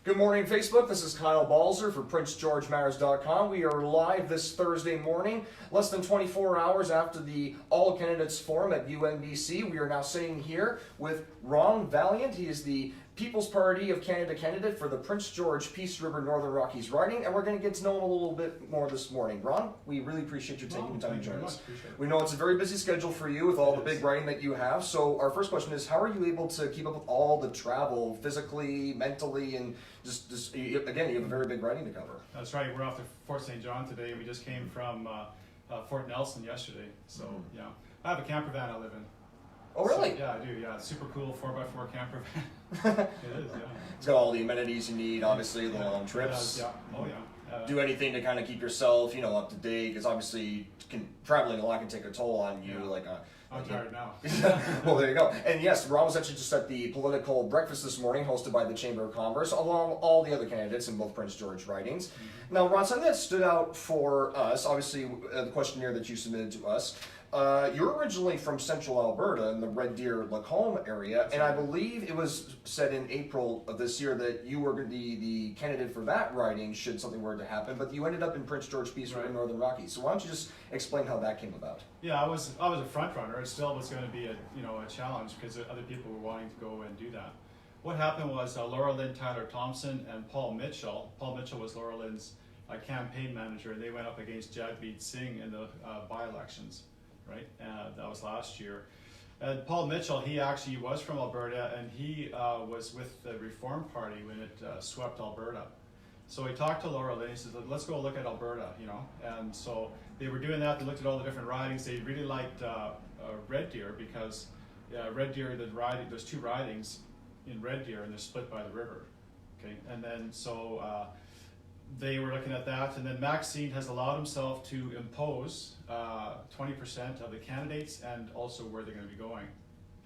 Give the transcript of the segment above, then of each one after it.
Good morning, Facebook. This is Kyle Balzer for PrinceGeorgeMatters.com. We are live this Thursday morning, less than 24 hours after the All Candidates Forum at UNBC. We are now sitting here with Ron Vaillant. He is the People's Party of Canada candidate for the Prince George Peace River Northern Rockies riding, and we're going to get to know him a little bit more this morning. Ron, we really appreciate you taking the time to join us. We know it's a very busy schedule for you with all the big riding that you have. So our first question is, how are you able to keep up with all the travel physically, mentally, and just again, you have a very big riding to cover. That's right. We're off to Fort St. John today. We just came from Fort Nelson yesterday. So yeah, I have a camper van I live in. Oh really? So, yeah, I do. Yeah, it's super cool 4x4 camper van. It is. Yeah. It's got all the amenities you need. Obviously, the long trips. Yeah. Oh yeah. Do anything to kind of keep yourself, up to date? Because obviously, traveling a lot can take a toll on you. Yeah. I'm tired now. Well, there you go. And yes, Ron was actually just at the political breakfast this morning, hosted by the Chamber of Commerce, along all the other candidates in both Prince George ridings. Mm-hmm. Now, Ron, something that stood out for us, obviously, the questionnaire that you submitted to us. You're originally from Central Alberta in the Red Deer Lacombe area, and I believe it was said in April of this year that you were going to be the candidate for that riding should something were to happen, but you ended up in Prince George Peace River Northern Rockies. So why don't you just explain how that came about? Yeah, I was a front runner. It still was going to be a challenge because other people were wanting to go and do that. What happened was Laura Lynn Tyler Thompson and Paul Mitchell. Paul Mitchell was Laura Lynn's campaign manager, and they went up against Jagmeet Singh in the by-elections. Right, that was last year. And Paul Mitchell, he actually was from Alberta, and he was with the Reform Party when it swept Alberta. So he talked to Laura Lynn. He said, "Let's go look at Alberta," And so they were doing that. They looked at all the different ridings. They really liked Red Deer because Red Deer, there's two ridings in Red Deer, and they're split by the river. Okay, and then so. They were looking at that, and then Maxime has allowed himself to impose 20% of the candidates and also where they're going to be going.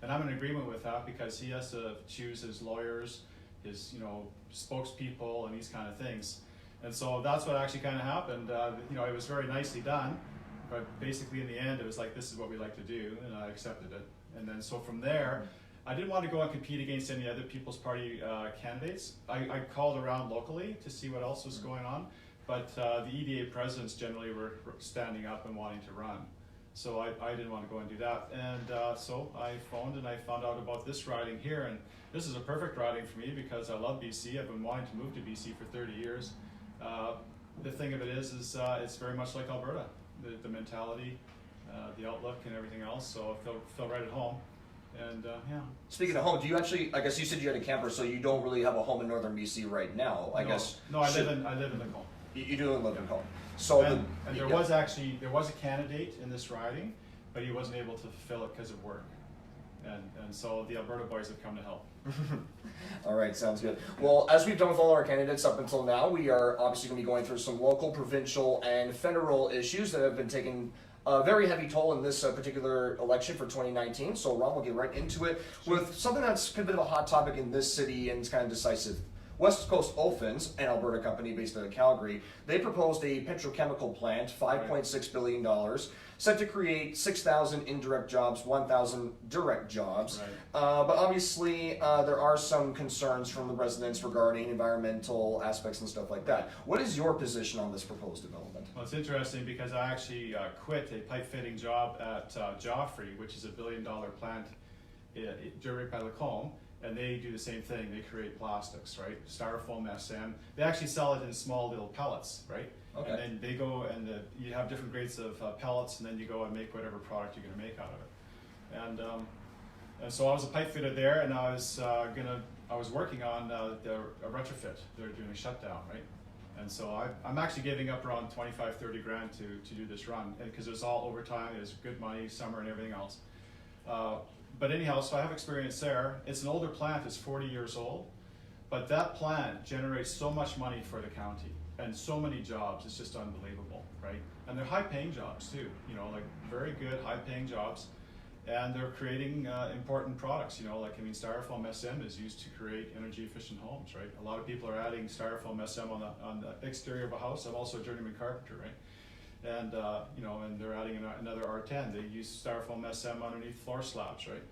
And I'm in agreement with that because he has to choose his lawyers, his spokespeople, and these kind of things. And so that's what actually kind of happened. It was very nicely done, but basically in the end it was like, this is what we like to do, and I accepted it. And then so from there, I didn't want to go and compete against any other People's Party candidates. I called around locally to see what else was going on, but the EDA presidents generally were standing up and wanting to run. So I didn't want to go and do that. And so I phoned and I found out about this riding here, and this is a perfect riding for me because I love BC. I've been wanting to move to BC for 30 years. The thing of it is it's very much like Alberta, the mentality, the outlook and everything else, so I feel right at home. And yeah. Speaking of home, do you actually? I guess you said you had a camper, so you don't really have a home in northern BC right now. I guess. No, I live in Lacombe. You do live in Lacombe. So and there was a candidate in this riding, but he wasn't able to fulfill it because of work, and so the Alberta boys have come to help. All right, sounds good. Well, as we've done with all our candidates up until now, we are obviously going to be going through some local, provincial, and federal issues that have been taking a very heavy toll in this particular election for 2019. So Ron will get right into it with something that's kind of a bit of a hot topic in this city and it's kind of decisive. West Coast Olefins, an Alberta company based out of Calgary, they proposed a petrochemical plant, $5.6 billion, set to create 6,000 indirect jobs, 1,000 direct jobs. Right. But obviously, there are some concerns from the residents regarding environmental aspects and stuff like that. What is your position on this proposed development? Well, it's interesting because I actually quit a pipe fitting job at Joffrey, which is a $1 billion plant right by Lacombe. And they do the same thing. They create plastics, right? Styrofoam, SM. They actually sell it in small little pellets, right? Okay. And then they go and you have different grades of pellets, and then you go and make whatever product you're going to make out of it. And so I was a pipe fitter there, and I was working on a retrofit. They're doing a shutdown, right? And so I'm actually giving up around 25, 30 grand to do this run, because it's all overtime. It's good money, summer, and everything else. But anyhow, so I have experience there. It's an older plant, it's 40 years old, but that plant generates so much money for the county and so many jobs, it's just unbelievable, right? And they're high-paying jobs too, like very good, high-paying jobs. And they're creating important products, Styrofoam SM is used to create energy-efficient homes, right? A lot of people are adding Styrofoam SM on the exterior of a house. I'm also a journeyman carpenter, right? And and they're adding another R10. They use Styrofoam SM underneath floor slabs, right?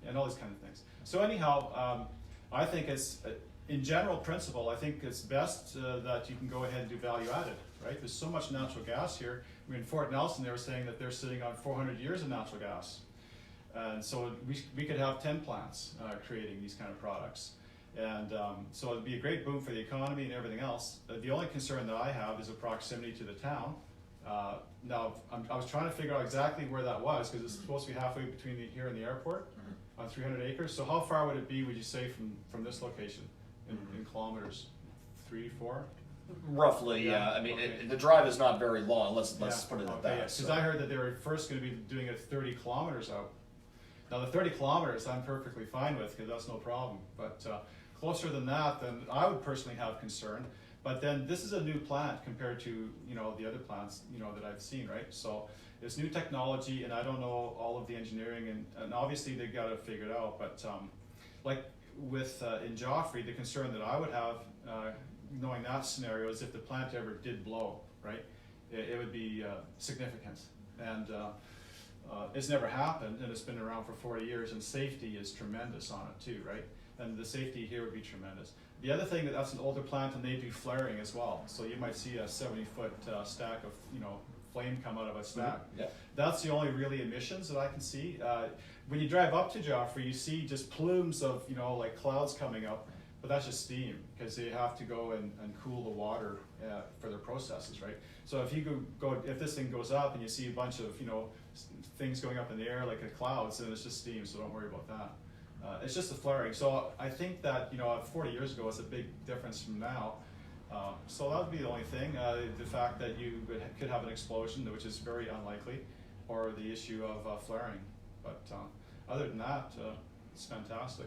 And all these kind of things. So anyhow, I think in general principle, I think it's best that you can go ahead and do value added, right? There's so much natural gas here. I mean, Fort Nelson, they were saying that they're sitting on 400 years of natural gas. And so we could have 10 plants creating these kind of products. And so it'd be a great boom for the economy and everything else. The only concern that I have is the proximity to the town. Now, I was trying to figure out exactly where that was, because it's supposed to be halfway between here and the airport on 300 acres. So how far would it be, would you say, from this location in kilometers? 3, 4? Roughly, yeah. I mean, okay. the drive is not very long. Let's Yeah. put it at Okay, that. because I heard that they were first going to be doing it 30 kilometers out. Now the 30 kilometers I'm perfectly fine with, because that's no problem. But closer than that, then I would personally have concern. But then this is a new plant compared to the other plants that I've seen, right? So it's new technology, and I don't know all of the engineering, and obviously they've got to figure it out. But like with in Joffrey, the concern that I would have, knowing that scenario, is if the plant ever did blow, right? It would be significant, and it's never happened, and it's been around for 40 years, and safety is tremendous on it too, right? And the safety here would be tremendous. The other thing, that's an older plant, and they do flaring as well. So you might see a 70-foot stack of flame come out of a stack. Yeah. That's the only really emissions that I can see. When you drive up to Joffrey, you see just plumes of like clouds coming up, but that's just steam, because they have to go and cool the water for their processes, right? So if you if this thing goes up and you see a bunch of things going up in the air like a clouds, then it's just steam. So don't worry about that. It's just the flaring. So I think that 40 years ago is a big difference from now. So that would be the only thing. The fact that you could have an explosion, which is very unlikely, or the issue of flaring. But other than that, it's fantastic.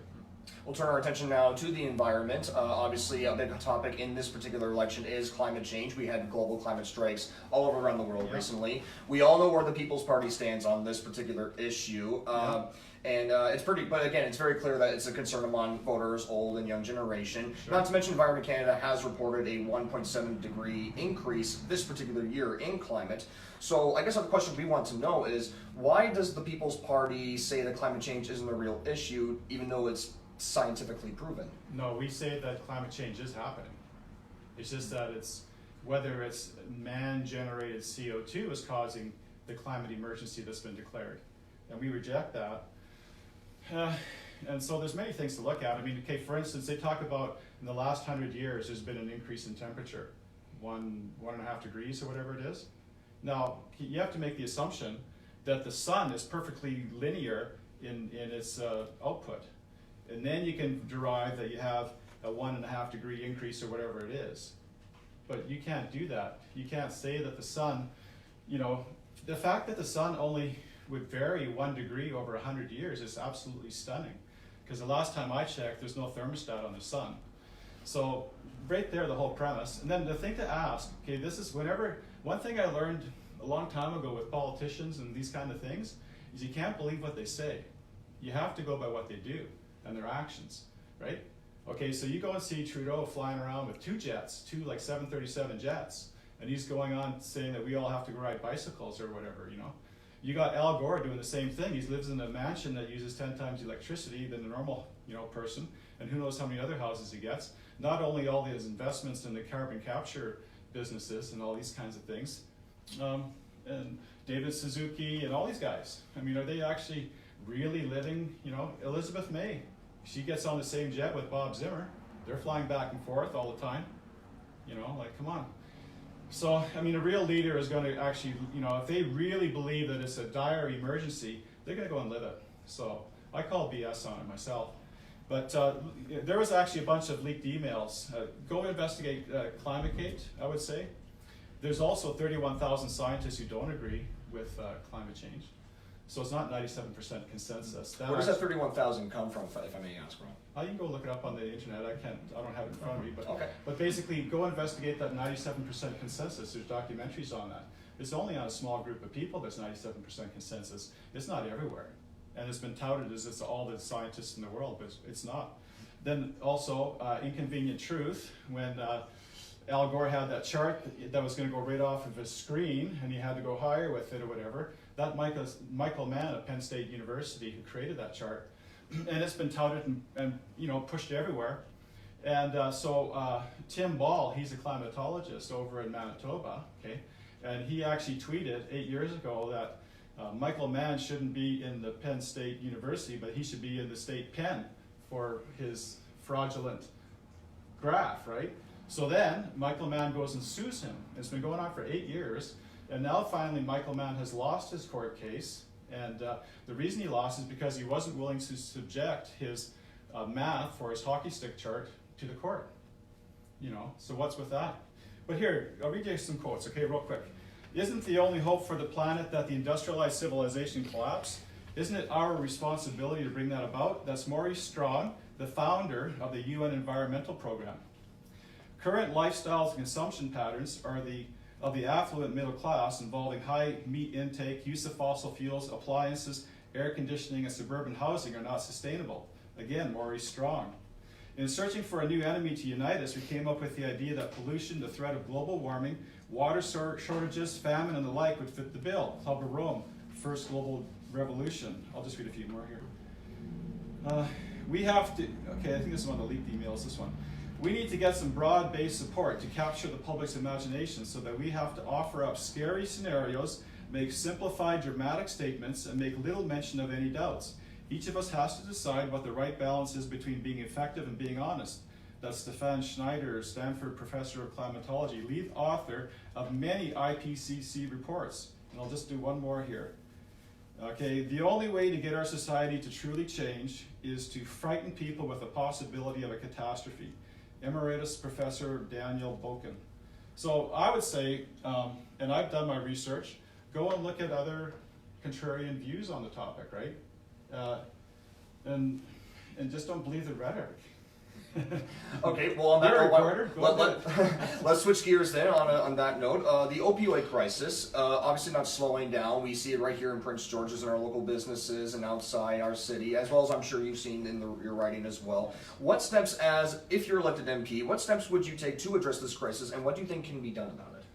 We'll turn our attention now to the environment. Obviously, a big topic in this particular election is climate change. We had global climate strikes all over around the world recently. We all know where the People's Party stands on this particular issue. And but again, it's very clear that it's a concern among voters, old and young generation. Sure. Not to mention, Environment Canada has reported a 1.7 degree increase this particular year in climate. So I guess the question we want to know is, why does the People's Party say that climate change isn't a real issue, even though it's scientifically proven? No, we say that climate change is happening. It's just that whether it's man-generated CO2 is causing the climate emergency that's been declared, and we reject that. And so there's many things to look at. I mean, okay, for instance, they talk about in the last 100 years there's been an increase in temperature, 1.5 degrees or whatever it is. Now, you have to make the assumption that the sun is perfectly linear in its output. And then you can derive that you have a 1.5 degree increase or whatever it is. But you can't do that. You can't say that the sun, the fact that the sun only would vary 1 degree over 100 years is absolutely stunning. Because the last time I checked, there's no thermostat on the sun. So right there, the whole premise. And then the thing to ask, okay, this is one thing I learned a long time ago with politicians and these kind of things, is you can't believe what they say. You have to go by what they do and their actions, right? Okay, so you go and see Trudeau flying around with 2 jets, 2 like 737 jets, and he's going on saying that we all have to go ride bicycles or whatever, You got Al Gore doing the same thing. He lives in a mansion that uses 10 times electricity than a normal, person, and who knows how many other houses he gets. Not only all his investments in the carbon capture businesses and all these kinds of things, and David Suzuki and all these guys. I mean, are they actually really living? Elizabeth May, she gets on the same jet with Bob Zimmer. They're flying back and forth all the time. Come on. So, I mean, a real leader is going to actually, if they really believe that it's a dire emergency, they're going to go and live it. So I call BS on it myself. But there was actually a bunch of leaked emails. Go investigate ClimateGate, I would say. There's also 31,000 scientists who don't agree with climate change. So it's not 97% consensus. Where does that 31,000 come from, if I may ask, Ron? You can go look it up on the internet. I don't have it in front of me, but okay. But basically, go investigate that 97% consensus. There's documentaries on that. It's only on a small group of people that's 97% consensus. It's not everywhere, and it's been touted as it's all the scientists in the world, but it's not. Then also, Inconvenient Truth, when Al Gore had that chart that was going to go right off of his screen, and he had to go higher with it or whatever. That Michael Mann of Penn State University, who created that chart, and it's been touted and pushed everywhere. And Tim Ball, he's a climatologist over in Manitoba, okay, and he actually tweeted 8 years ago that Michael Mann shouldn't be in the Penn State University, but he should be in the state pen for his fraudulent graph, right? So then Michael Mann goes and sues him. It's been going on for 8 years, and now finally Michael Mann has lost his court case, and the reason he lost is because he wasn't willing to subject his math for his hockey stick chart to the court. You know, so what's with that? But here, I'll read you some quotes, okay, real quick. Isn't the only hope for the planet that the industrialized civilization collapse? Isn't it our responsibility to bring that about? That's Maurice Strong, the founder of the UN Environmental Program. Current lifestyles and consumption patterns are of the affluent middle class, involving high meat intake, use of fossil fuels, appliances, air conditioning, and suburban housing are not sustainable. Again, Maurice Strong. In searching for a new enemy to unite us, we came up with the idea that pollution, the threat of global warming, water shortages, famine, and the like would fit the bill. Club of Rome, first global revolution. I'll just read a few more here. We have to, okay, I think this is one of the leaked emails, this one. We need to get some broad-based support to capture the public's imagination, so that we have to offer up scary scenarios, make simplified dramatic statements, and make little mention of any doubts. Each of us has to decide what the right balance is between being effective and being honest. That's Stefan Schneider, Stanford professor of climatology, lead author of many IPCC reports. And I'll just do one more here. Okay, the only way to get our society to truly change is to frighten people with the possibility of a catastrophe. Emeritus Professor Daniel Boken. So I would say, and I've done my research, go and look at other contrarian views on the topic, right? And just don't believe the rhetoric. Okay, well on that note, let's switch gears then on that note. The opioid crisis, obviously not slowing down. We see it right here in Prince George's in our local businesses and outside our city, as well as I'm sure you've seen in your writing as well. What steps, if you're elected MP, what steps would you take to address this crisis, and what do you think can be done about it?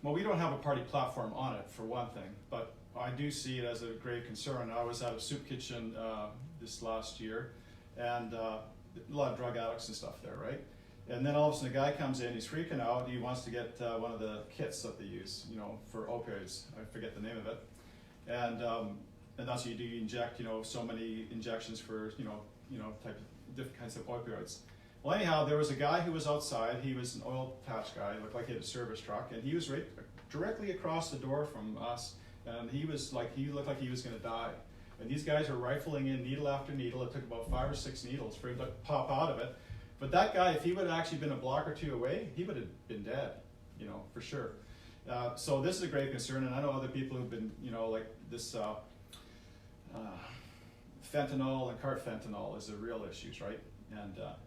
Well, we don't have a party platform on it, for one thing, but I do see it as a grave concern. I was at a soup kitchen this last year, and a lot of drug addicts and stuff there, right? And then all of a sudden a guy comes in, he's freaking out, he wants to get one of the kits that they use, you know, for opioids. I forget the name of it. And that's what you do, you inject, you know, so many injections for, you know, type of different kinds of opioids. Well, anyhow, there was a guy who was outside, he was an oil patch guy, looked like he had a service truck, and he was right directly across the door from us, and he looked like he was gonna die. And these guys are rifling in needle after needle. It took about 5 or 6 needles for him to pop out of it. But that guy, if he would have actually been a block or two away, he would have been dead, you know, for sure. So this is a great concern, and I know other people who've been, you know, like this fentanyl and carfentanil is the real issues, right?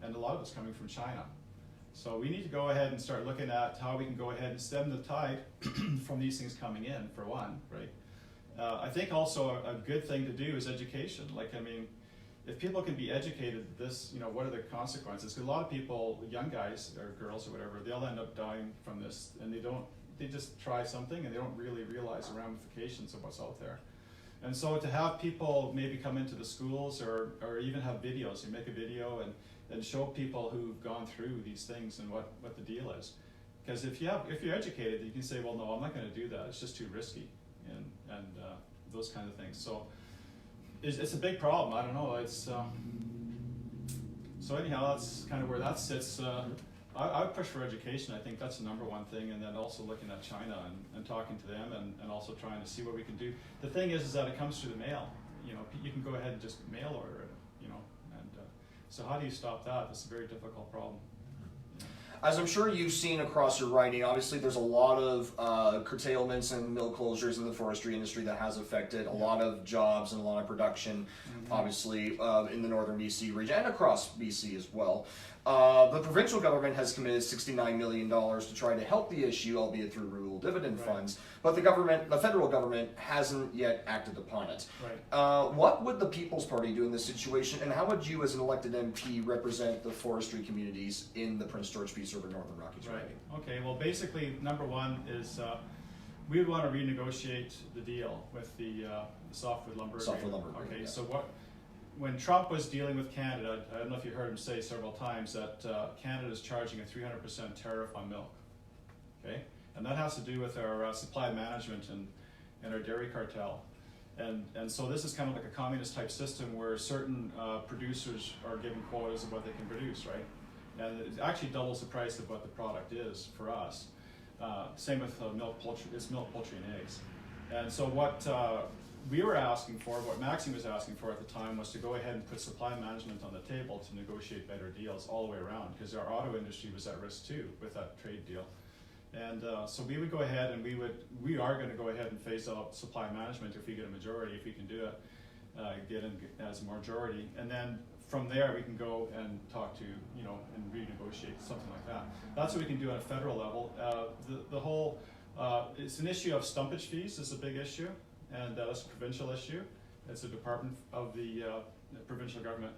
And a lot of it's coming from China. So we need to go ahead and start looking at how we can go ahead and stem the tide from these things coming in, for one, right? I think also a good thing to do is education. Like, I mean, if people can be educated, this, you know, what are the consequences? Because a lot of people, young guys or girls or whatever, they'll end up dying from this, and they just try something and they don't really realize the ramifications of what's out there. And so to have people maybe come into the schools or even have videos, you make a video and show people who've gone through these things and what the deal is. Because if you're educated, you can say, well, no, I'm not going to do that. It's just too risky. And those kind of things. So it's a big problem. I don't know. It's so anyhow, that's kind of where that sits. I would push for education. I think that's the number one thing, and then also looking at China and talking to them and also trying to see what we can do. The thing is that it comes through the mail. You know, you can go ahead and just mail order it. You know, and so how do you stop that? It's a very difficult problem. As I'm sure you've seen across your writing, obviously there's a lot of curtailments and mill closures in the forestry industry that has affected a lot of jobs and a lot of production, obviously, in the northern BC region and across BC as well. The provincial government has committed $69 million to try to help the issue, albeit through rural dividend funds, but the federal government hasn't yet acted upon it. Right. What would the People's Party do in this situation, and how would you as an elected MP represent the forestry communities in the Prince George Peace River Northern Rockies? Right. Okay, well basically number one is we would want to renegotiate the deal with the softwood lumber. Softwood lumber. Okay, Yeah. so when Trump was dealing with Canada, I don't know if you heard him say several times that Canada is charging a 300% tariff on milk. Okay, and that has to do with our supply management and our dairy cartel. And so this is kind of like a communist type system where certain producers are given quotas of what they can produce, right? And it actually doubles the price of what the product is for us. Same with milk, poultry, it's milk, poultry, and eggs. And so what we were asking for, what Maxime was asking for at the time, was to go ahead and put supply management on the table to negotiate better deals all the way around, because our auto industry was at risk too with that trade deal. And so we would go ahead and we are going to go ahead and phase out supply management if we get a majority, if we can do it, get in as a majority. And then from there we can go and talk to, and renegotiate something like that. That's what we can do on a federal level. The whole, it's an issue of stumpage fees is a big issue, and that's a provincial issue. It's a department of the provincial government.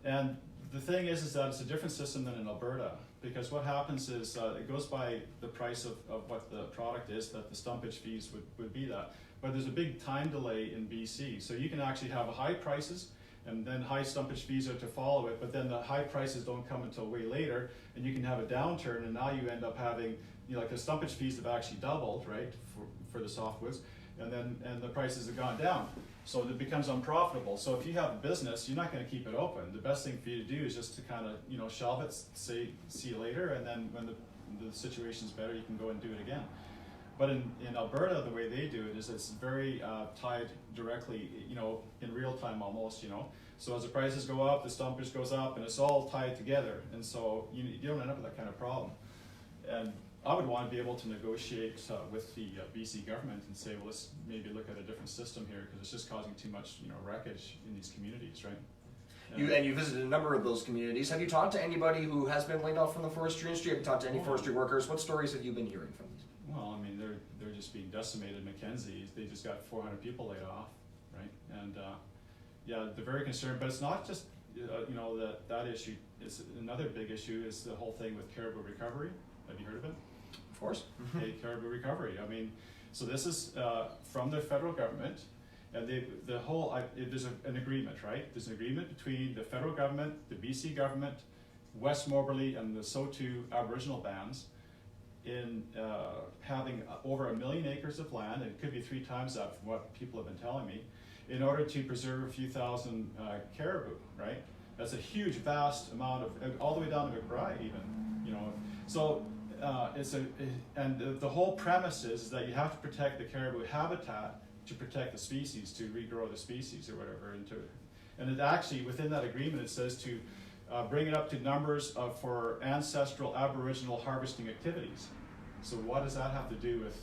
And the thing is that it's a different system than in Alberta, because what happens is it goes by the price of what the product is, that the stumpage fees would be that. But there's a big time delay in BC, so you can actually have high prices and then high stumpage fees are to follow it, but then the high prices don't come until way later, and you can have a downturn, and now you end up having, like the stumpage fees have actually doubled, right, for the softwoods, and the prices have gone down. So it becomes unprofitable. So if you have a business, you're not going to keep it open. The best thing for you to do is just to kind of, shelve it, say, see you later, and then when the situation's better, you can go and do it again. But in Alberta, the way they do it is it's very tied directly, in real time almost, So as the prices go up, the stumpage goes up, and it's all tied together. And so you don't end up with that kind of problem. And I would want to be able to negotiate with the BC government and say, well, let's maybe look at a different system here, because it's just causing too much, wreckage in these communities, right? You visited a number of those communities. Have you talked to anybody who has been laid off from the forestry industry? Have you talked to any forestry workers? What stories have you been hearing from these? Well, I mean, they're just being decimated. Mackenzie, they just got 400 people laid off, right? And yeah, they're very concerned. But it's not just that issue. It's another big issue is the whole thing with Caribou Recovery. Have you heard of it? Of course. Okay, Caribou Recovery. I mean, so this is from the federal government, and there's an agreement, right? There's an agreement between the federal government, the BC government, West Moberly, and the Saulteaux Aboriginal bands in having over 1 million acres of land, and it could be 3 times that from what people have been telling me, in order to preserve a few thousand caribou, right? That's a huge, vast amount of, all the way down to McBride even, So and the whole premise is that you have to protect the caribou habitat to protect the species, to regrow the species or whatever into it. And it actually, within that agreement, it says to bring it up to numbers for ancestral Aboriginal harvesting activities. So what does that have to do with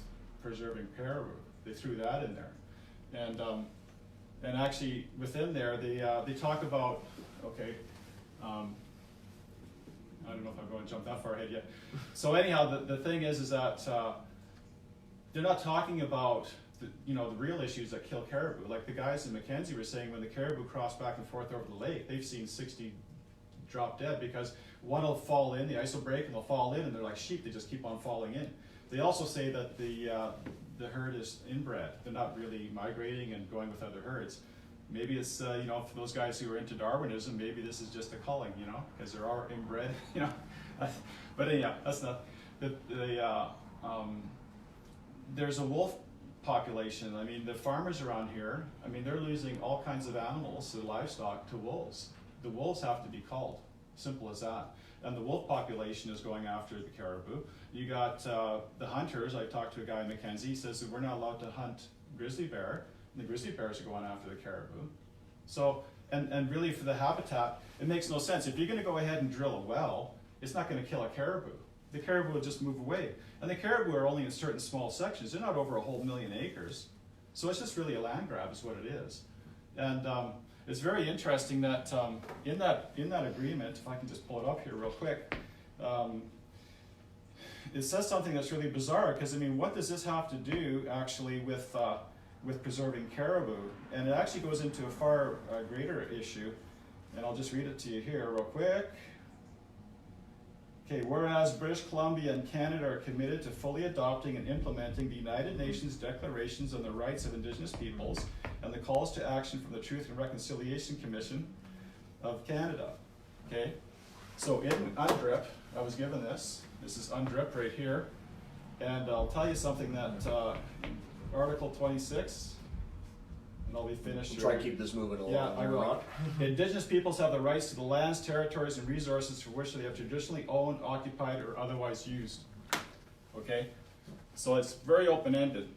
preserving caribou? They threw that in there. And actually within there, they talk about, okay, I don't know if I'm going to jump that far ahead yet. So anyhow, the thing is that they're not talking about the real issues that kill caribou. Like the guys in Mackenzie were saying, when the caribou cross back and forth over the lake, they've seen 60 drop dead because one will fall in, the ice will break, and they'll fall in, and they're like sheep, they just keep on falling in. They also say that the herd is inbred. They're not really migrating and going with other herds. Maybe it's, for those guys who are into Darwinism, maybe this is just a culling, because there are inbred, But anyhow, that's not, there's a wolf population. I mean, the farmers around here, they're losing all kinds of animals, the livestock, to wolves. The wolves have to be culled, simple as that. And the wolf population is going after the caribou. You got the hunters. I talked to a guy in Mackenzie, he says that we're not allowed to hunt grizzly bear, and the grizzly bears are going after the caribou. So, and really for the habitat, it makes no sense. If you're gonna go ahead and drill a well, it's not gonna kill a caribou. The caribou will just move away. And the caribou are only in certain small sections. They're not over a whole 1 million acres. So it's just really a land grab is what it is. And it's very interesting that in that agreement, if I can just pull it up here real quick, it says something that's really bizarre, because what does this have to do actually with preserving caribou? And it actually goes into a far greater issue, and I'll just read it to you here real quick. Okay, whereas British Columbia and Canada are committed to fully adopting and implementing the United Nations Declarations on the Rights of Indigenous Peoples and and the calls to action from the Truth and Reconciliation Commission of Canada. Okay, so in UNDRIP, I was given this. This is UNDRIP right here, and I'll tell you something that Article 26, and I'll be finished. Try to keep this moving a little bit. Yeah, I will. Indigenous peoples have the rights to the lands, territories, and resources for which they have traditionally owned, occupied, or otherwise used. Okay, so it's very open-ended.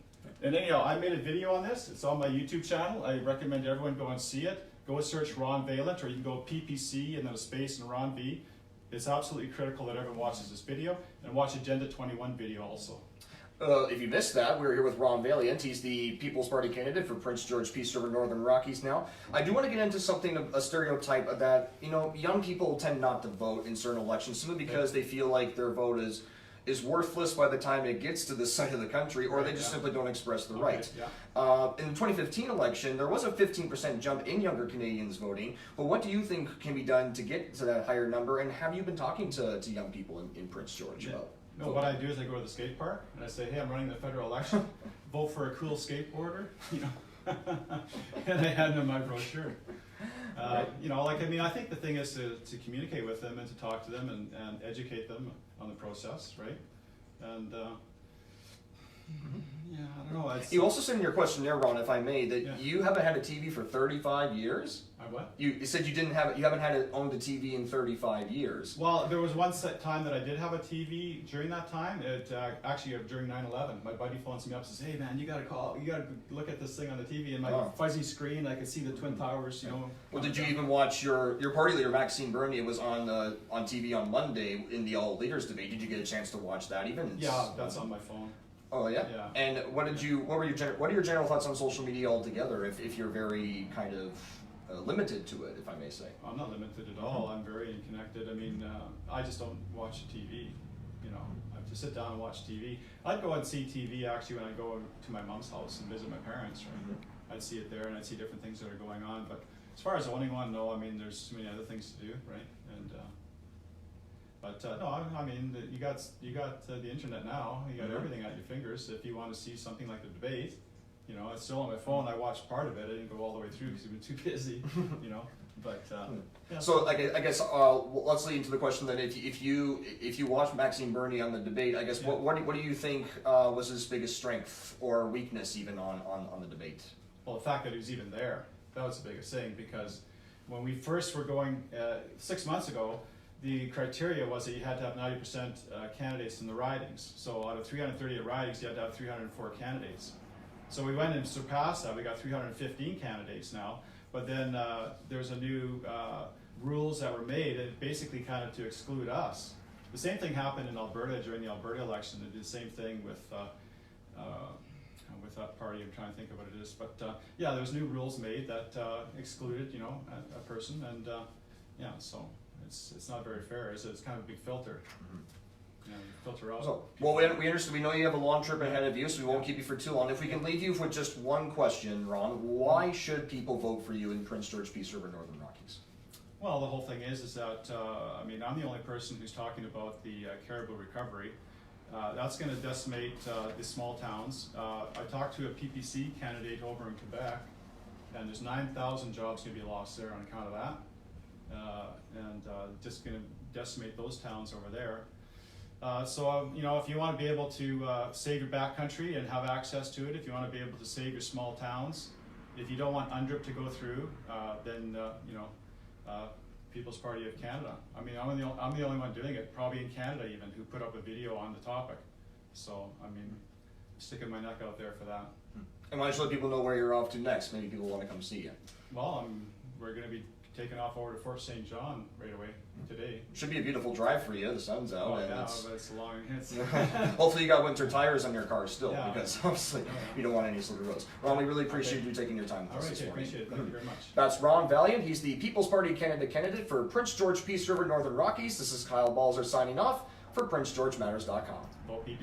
And anyhow, I made a video on this. It's on my YouTube channel. I recommend everyone go and see it. Go and search Ron Vaillant, or you can go PPC and then a space and Ron V. It's absolutely critical that everyone watches this video, and watch Agenda 21 video also. If you missed that, we're here with Ron Vaillant. He's the People's Party candidate for Prince George Peace River Northern Rockies now. I do want to get into something, a stereotype that, you know, young people tend not to vote in certain elections simply because they feel like their vote is worthless by the time it gets to this side of the country, or they just simply don't express the right. In the 2015 election, there was a 15% jump in younger Canadians voting, but what do you think can be done to get to that higher number, and have you been talking to young people in Prince George about No, what I do is I go to the skate park, and I say, hey, I'm running the federal election, vote for a cool skateboarder, you know, and I hand them my brochure. You know, like, I mean, I think the thing is to communicate with them and to talk to them and educate them on the process, right? And yeah, I don't know. You also said in your questionnaire, Ron, if I may, that you haven't had a TV for 35 years. I what? You said you haven't had owned a TV in 35 years. Well, there was one set time that I did have a TV during that time. It actually during 9/11, my buddy phones me up and says, "Hey man, you gotta look at this thing on the TV." And my fuzzy screen, I could see the Twin Towers. You know. Well, did you even watch your party leader, Maxime Bernier? It was on TV on Monday in the All Leaders debate. Did you get a chance to watch that even? Yeah, that's on my phone. Oh yeah. Yeah. And what are your general thoughts on social media altogether? If you're very kind of limited to it, if I may say. I'm not limited at all. I'm very connected. I mean, I just don't watch TV. You know, I have to sit down and watch TV. I'd go and see TV actually when I go to my mom's house and visit my parents. Right? I'd see it there, and I'd see different things that are going on. But as far as owning one, no. I mean, there's too many other things to do, right? And no, I mean, you got the internet now. You got everything at your fingers. If you want to see something like the debate, you know, it's still on my phone. I watched part of it. I didn't go all the way through because I've been too busy, you know. But yeah. So I guess let's lead into the question then. If you watched Maxime Bernier on the debate, I guess what do you think was his biggest strength or weakness even on the debate? Well, the fact that he was even there, that was the biggest thing, because when we first were going 6 months ago, the criteria was that you had to have 90% candidates in the ridings. So out of 338 ridings, you had to have 304 candidates. So we went and surpassed that. We got 315 candidates now. But then there's a new rules that were made, and basically kind of to exclude us. The same thing happened in Alberta during the Alberta election. They did the same thing with that party. I'm trying to think of what it is. But yeah, there was new rules made that excluded, you know, a person, and yeah, so it's not very fair. It's kind of a big filter. You know, filter out. So, well, we understand. We know you have a long trip ahead of you, so we won't keep you for too long. If we can leave you with just one question, Ron, why should people vote for you in Prince George, Peace River, Northern Rockies? Well, the whole thing is that I mean, I'm the only person who's talking about the Caribou Recovery. That's going to decimate the small towns. I talked to a PPC candidate over in Quebec, and there's 9,000 jobs going to be lost there on account of that. And just going to decimate those towns over there. So you know, if you want to be able to save your backcountry and have access to it, if you want to be able to save your small towns, if you don't want UNDRIP to go through, then you know, People's Party of Canada. I mean, I'm the only one doing it, probably in Canada even, who put up a video on the topic. So I mean, sticking my neck out there for that. And why don't you let people know where you're off to next? Maybe people want to come see you. Well, we're going to be taking off over to Fort St. John right away today. Should be a beautiful drive for you. The sun's out. Oh yeah, but it's long. Hopefully you got winter tires on your car still, because obviously you don't want any slippery roads. Ron, we really appreciate you taking your time with us this morning. Appreciate it. Thank you very much. That's Ron Vaillant. He's the People's Party candidate for Prince George, Peace River, Northern Rockies. This is Kyle Balzer signing off for PrinceGeorgeMatters.com.